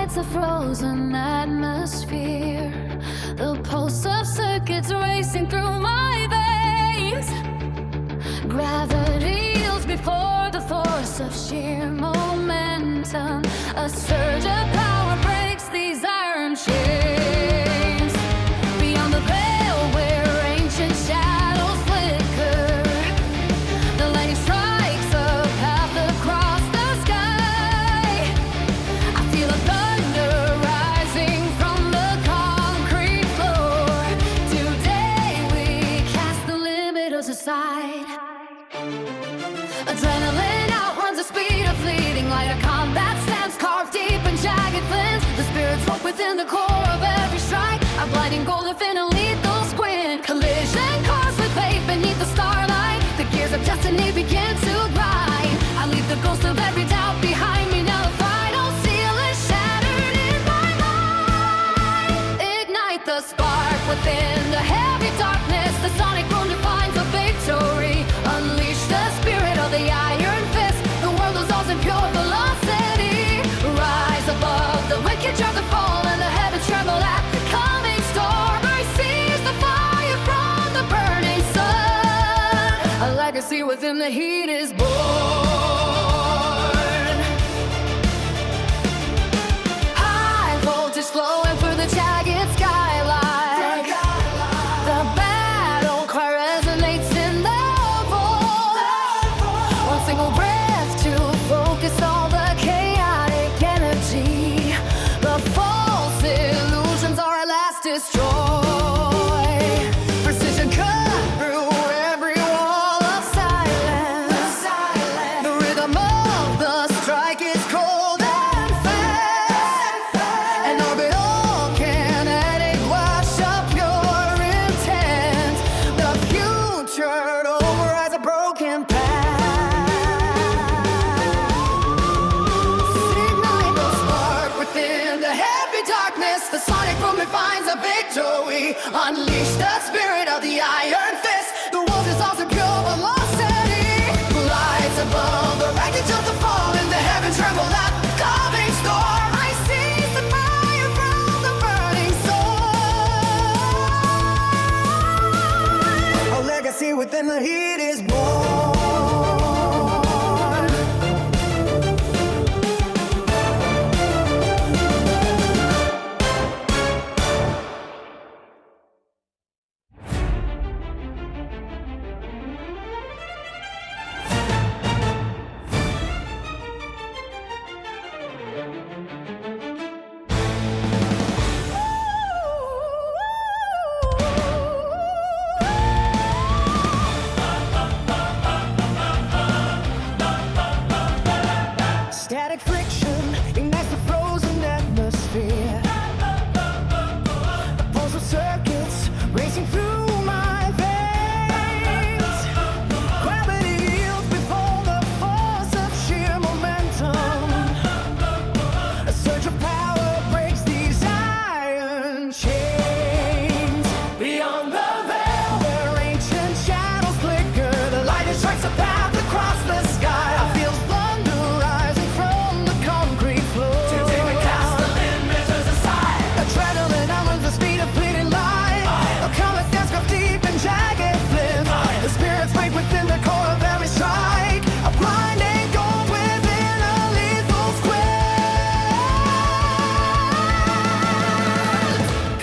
Ignites a frozen atmosphere. The pulse of circuits racing through my veins. Gravity yields before the force of sheer momentum. A surge of power breaks these iron chains. Beyond the veil where ancient shadows flicker, the lightning strikes a path across the sky. I feel a thunder rising from the concrete floor. Today we cast the limiters aside. Adrenaline outruns the speed of fleeting light. A combat stance carved deep in jagged flints. The spirits woke within the core of every strike. A blinding golden fin, a lethal squint. Collision course with fate beneath the starlight. The gears of destiny begin to grind. I leave the ghost of every doubt behind me. Now the final seal is shattered in my mind. Ignite the spark within the heavy darkness. The sonic boom defines a victory. Unleash the spirit of the iron fist. The world dissolves in pure velocity. Rise above the wicked drop the fall, and the heavens tremble at the coming storm. I seize the fire from the burning sun. A legacy within the heat is born. High voltage flowing through the jagged skyline. The battle cry resonates in the void. One single breath to focus all the chaotic energy. The false illusions are at last destroyed. Precision cut through every wall of silence. The rhythm of the strike is cold and fast. An orbital kinetic wash up your intent. The future overrides a broken path. Ignite the spark within the heavy darkness. The sonic boom defines a victory. Unleash the spirit of the iron fist. The world dissolves in pure velocity. Lights above the wreckage of the fall, and the heavens tremble at the coming storm. I seize the fire from the burning soul. A legacy within the heat is born. Static friction ignites the frozen atmosphere. The pulse of circuits racing through my veins. Gravity yields before the force of sheer momentum. A surge of power breaks these iron chains. Beyond the veil where ancient shadows flicker, the light strikes a path across the sky. I feel thunder rising from the concrete floor. Today we cast the limiters aside. Adrenaline outruns the speed of fleeting light. A comet stands carved deep in jagged flints. The spirits wake within the core of every strike. A blinding gold within a lethal squint.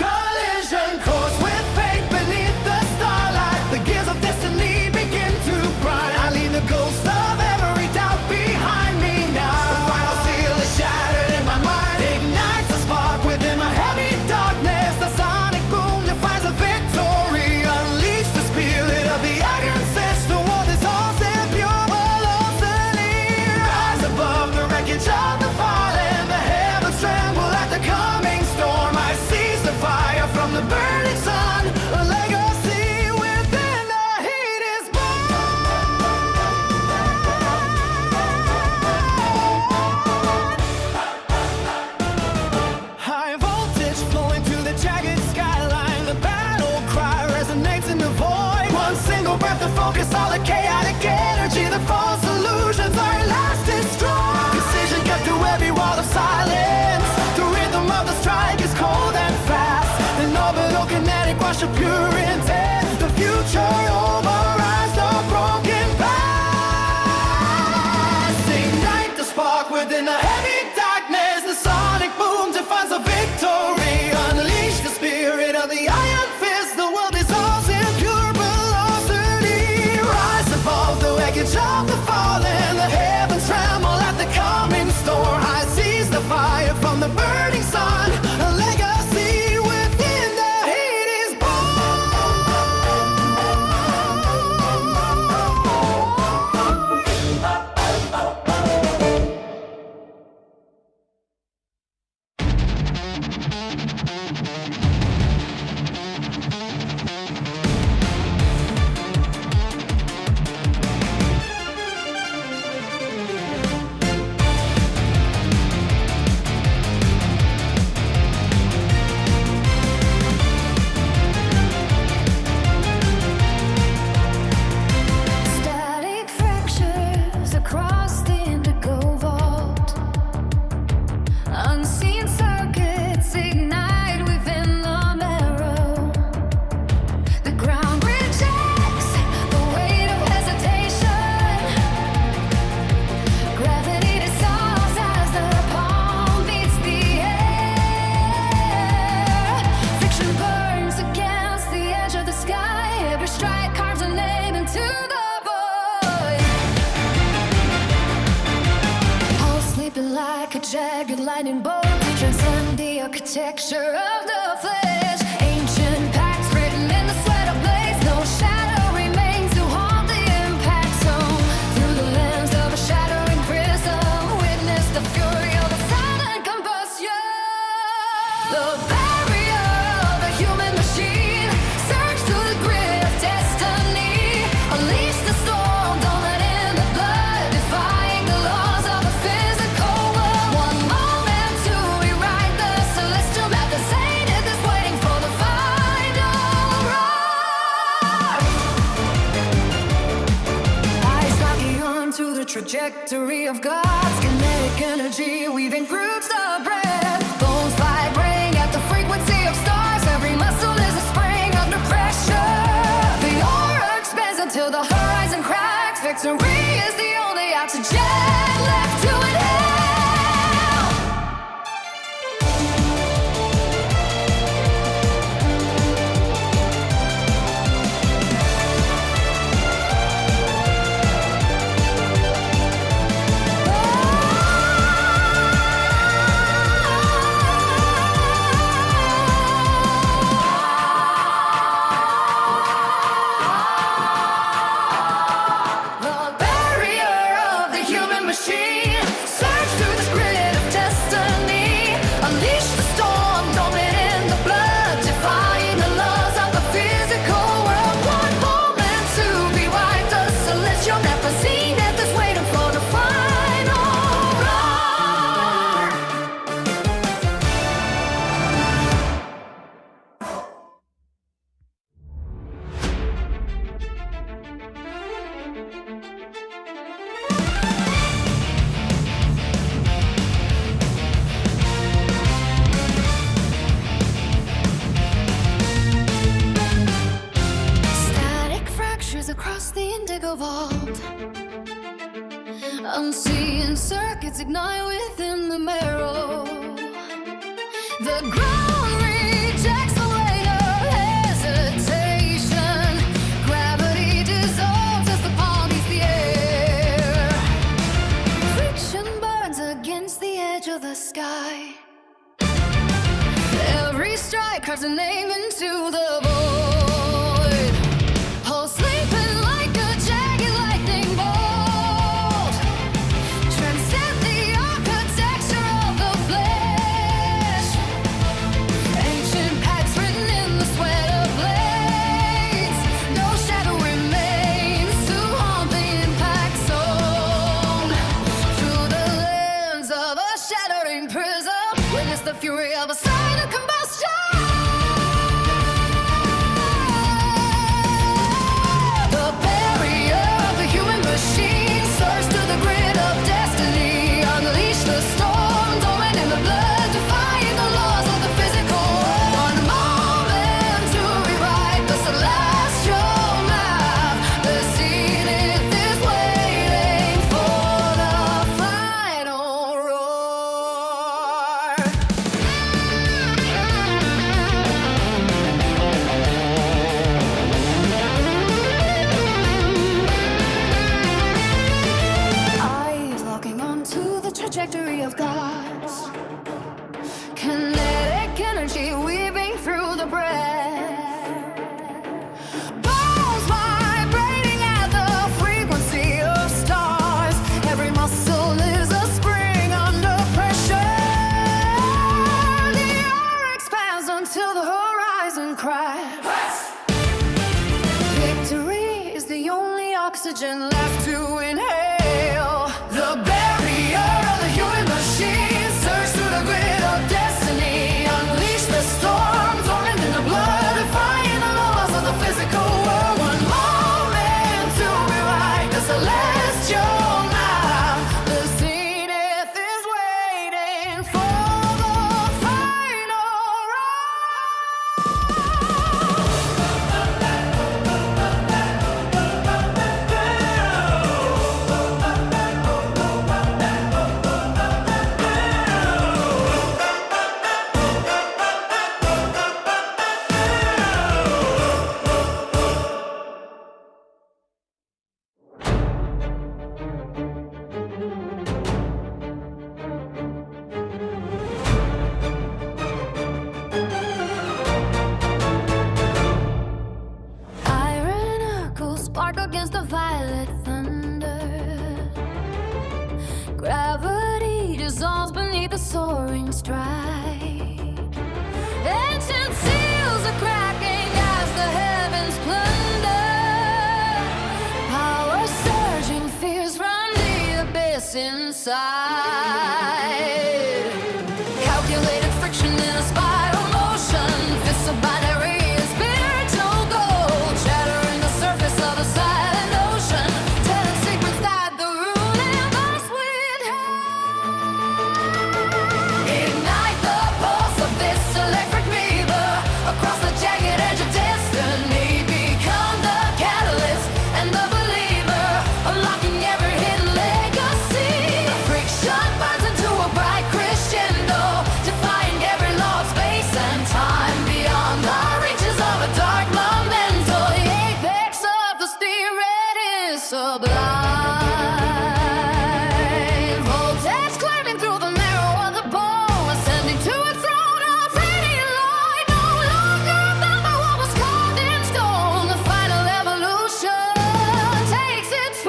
Collision course with fate beneath the starlight. The gears of destiny begin to grind. I leave the ghost of every doubt behind me now. The final seal is shattered in my mind. Ignites a spark within my heavy darkness. The sonic boom defines a victory. Unleash the spirit of the iron fist. The world is all in pure velocity. Rise above the wreckage of the fall, and the heavens tremble at the coming storm. I seize the fire from the burning sun. A legacy within the heat is born. High voltage flowing through the jagged skyline. The battle cry resonates in the void. One single breath to focus all the chaotic energy. The false illusions are at last destroyed. Precision cut through every wall of silence. The rush of pure intent. The future overrides the broken past. Ignite the spark within the heavy darkness. The sonic boom defines a victory. Unleash the spirit of the iron fist. The world dissolves in pure velocity. Rise above the wreckage of the fallen. The heavens tremble at the coming storm. High seas the fire from the burning sun. A legacy within the heat is static fractures across the indigo vault. Unseen circuits ignite within the marrow. The ground rejects the weight of hesitation. Gravity dissolves as the palm beats the air. Friction burns against the edge of the sky. Every strike carves a name into the void. All sleeping like a jagged lightning bolt to transcend the architecture of the flesh. Ancient pacts written in the sweat of blades. No shadow remains to haunt the impact zone. Through the lens of a shattering prism, witness the fury of a silent combustion. The barrier of the human machine. Search through the grid of destiny. Unleash the storm, don't let in the blood. Defying the laws of the physical world. One moment to rewrite the celestial map. The zenith is waiting for the final roar. Eyes locking onto the trajectory of God's kinetic energy, weaving groups of breath. Bones vibrating at the frequency of stars. Every muscle is a spring under pressure. The aura expands until the horizon cracks. Victory is the only oxygen left to inhale. The barrier of the human machine. Search through this grid of destiny. Unleash the storm, don't let in the blood. Defying the laws of the physical world. One moment to rewrite the celestial map. A zenith is waiting for the final roar. Static fractures across the indigo vault. Unseen circuits ignite within the marrow. The ground rejects the weight of hesitation. Gravity dissolves as the palm beats the air. Friction burns against the edge of the sky. Every strike carves a name into the void. All sleeping like a jagged lightning bolt. Transcend the architecture of the flesh. Ancient pacts written in the sweat of blades. No shadow remains to haunt the impact zone. Through the lens of a shattering prism, witness the fury of a silent combustion. and cry. Victory is the only oxygen left to inhale. The barrier of the human machine surge through the grid of destiny. Unleash the storm, torment in the blood, defying the laws of the physical world. One moment to rewrite the celestial map. The zenith is waiting for the final iron knuckles spark against the violet thunder. Gravity dissolves beneath the soaring strike. Ancient seals are cracking as the heavens plunder. Power surging, fears from the abyss inside. Calculated friction in a spiral motion. Fists of binary and spiritual gold. Shattering the surface of the silent ocean. Telling secrets that the ruling voice withheld. Ignite the pulse of this electric fever. Across the jagged edge of destiny. Become the catalyst and the believer. Unlocking every hidden legacy. The friction burns into a bright crescendo. Defying every law of space and time. Beyond the reaches of a dark memento. The apex of the spirit is sublime. Voltage climbing through the marrow of the bone. Ascending to a throne of radiant light. No longer bound by what was carved in stone. The final evolution takes its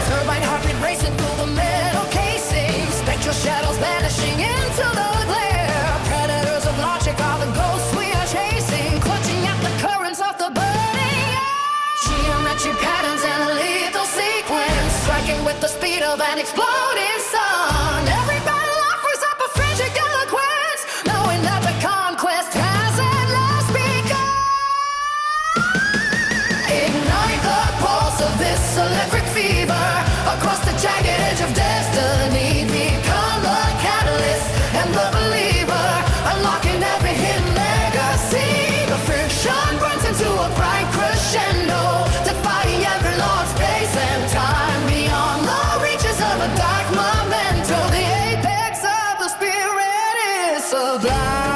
turbine heartbeat racing through the metal casing. Spectral shadows vanishing into the glare. Predators of logic are the ghosts we are chasing. Clutching at the currents of the burning air. Geometric patterns and a lethal sequence. Striking with the speed of an exploding sun. Every battle offers up a frantic eloquence. Knowing that the conquest has at last begun. Ignite the pulse of this electric fever. Across the jagged edge of destiny. Become the catalyst and the believer. Unlocking every hidden legacy. The friction burns into a bright crescendo. Defying every law of space and time. Beyond the reaches of a dark memento. The apex of the spirit is sublime.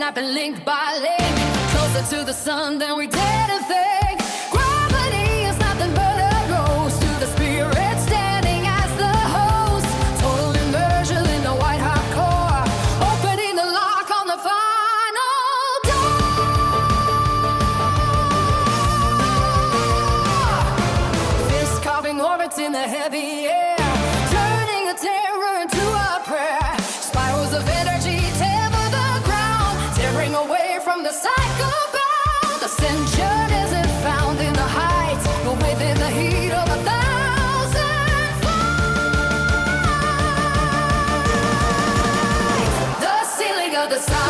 snapping link by link, closer to the sun than we didn't think. Gravity is nothing but a ghost to the spirit standing as the host. Total immersion in the white hot core, opening the lock on the final door. Fist carving orbits in the heavy air, turning a terror into a prayer. Spirals of energy tether the ground, tearing away from the cycle bound. Ascension isn't found in the heights, but within the heat of 1,000 flights. The ceiling of the sky.